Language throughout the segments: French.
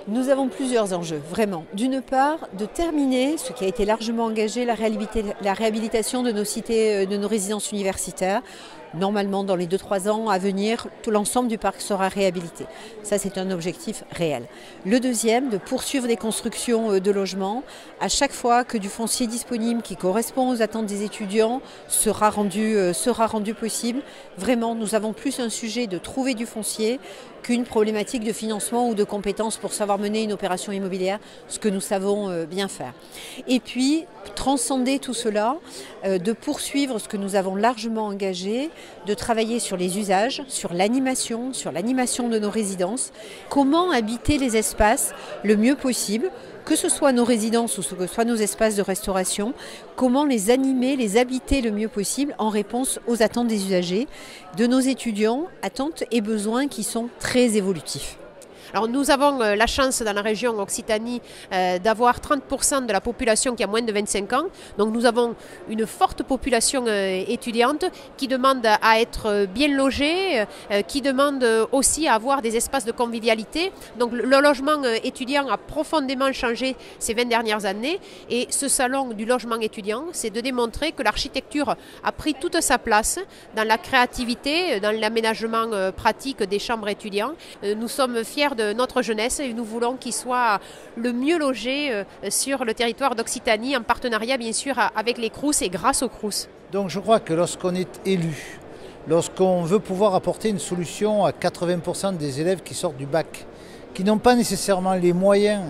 Nous avons plusieurs enjeux, vraiment. D'une part, de terminer ce qui a été largement engagé, la réhabilitation de nos cités, de nos résidences universitaires. Normalement, dans les 2-3 ans à venir, tout l'ensemble du parc sera réhabilité. Ça, c'est un objectif réel. Le deuxième, de poursuivre des constructions de logements. À chaque fois que du foncier disponible qui correspond aux attentes des étudiants sera rendu possible. Vraiment, nous avons plus un sujet de trouver du foncier qu'une problématique de financement ou de compétences pour savoir mener une opération immobilière, ce que nous savons bien faire. Et puis, transcender tout cela, de poursuivre ce que nous avons largement engagé, de travailler sur les usages, sur l'animation de nos résidences, comment habiter les espaces le mieux possible, que ce soit nos résidences ou que ce soit nos espaces de restauration, comment les animer, les habiter le mieux possible en réponse aux attentes des usagers, de nos étudiants, attentes et besoins qui sont très évolutifs. Alors nous avons la chance dans la région Occitanie d'avoir 30% de la population qui a moins de 25 ans. Donc nous avons une forte population étudiante qui demande à être bien logée, qui demande aussi à avoir des espaces de convivialité. Donc le logement étudiant a profondément changé ces 20 dernières années. Et ce salon du logement étudiant, c'est de démontrer que l'architecture a pris toute sa place dans la créativité, dans l'aménagement pratique des chambres étudiants. Nous sommes fiers de notre jeunesse et nous voulons qu'ils soient le mieux logés sur le territoire d'Occitanie en partenariat bien sûr avec les Crous et grâce aux Crous. Donc je crois que lorsqu'on est élu, lorsqu'on veut pouvoir apporter une solution à 80% des élèves qui sortent du bac, qui n'ont pas nécessairement les moyens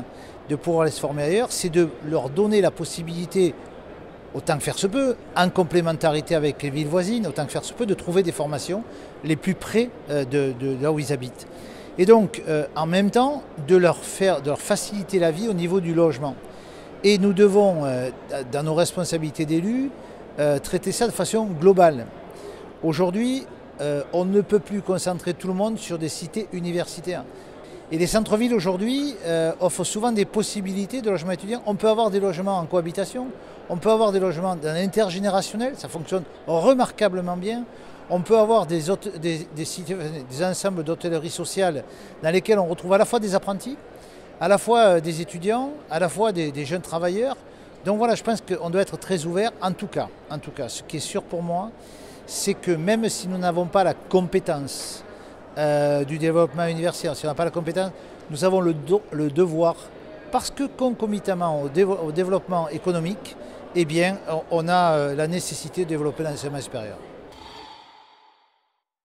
de pouvoir aller se former ailleurs, c'est de leur donner la possibilité, autant que faire se peut, en complémentarité avec les villes voisines, autant que faire se peut, de trouver des formations les plus près de là où ils habitent. Et donc, en même temps, de leur faciliter la vie au niveau du logement. Et nous devons, dans nos responsabilités d'élus, traiter ça de façon globale. Aujourd'hui, on ne peut plus concentrer tout le monde sur des cités universitaires. Et les centres-villes aujourd'hui offrent souvent des possibilités de logement étudiant. On peut avoir des logements en cohabitation, on peut avoir des logements dans l'intergénérationnel, ça fonctionne remarquablement bien. On peut avoir des ensembles d'hôtellerie sociale dans lesquels on retrouve à la fois des apprentis, à la fois des étudiants, à la fois des jeunes travailleurs. Donc voilà, je pense qu'on doit être très ouvert. En tout cas, ce qui est sûr pour moi, c'est que même si nous n'avons pas la compétence du développement universitaire, si on n'a pas la compétence, nous avons le devoir, parce que concomitamment au développement économique, eh bien, on a la nécessité de développer l'enseignement supérieur.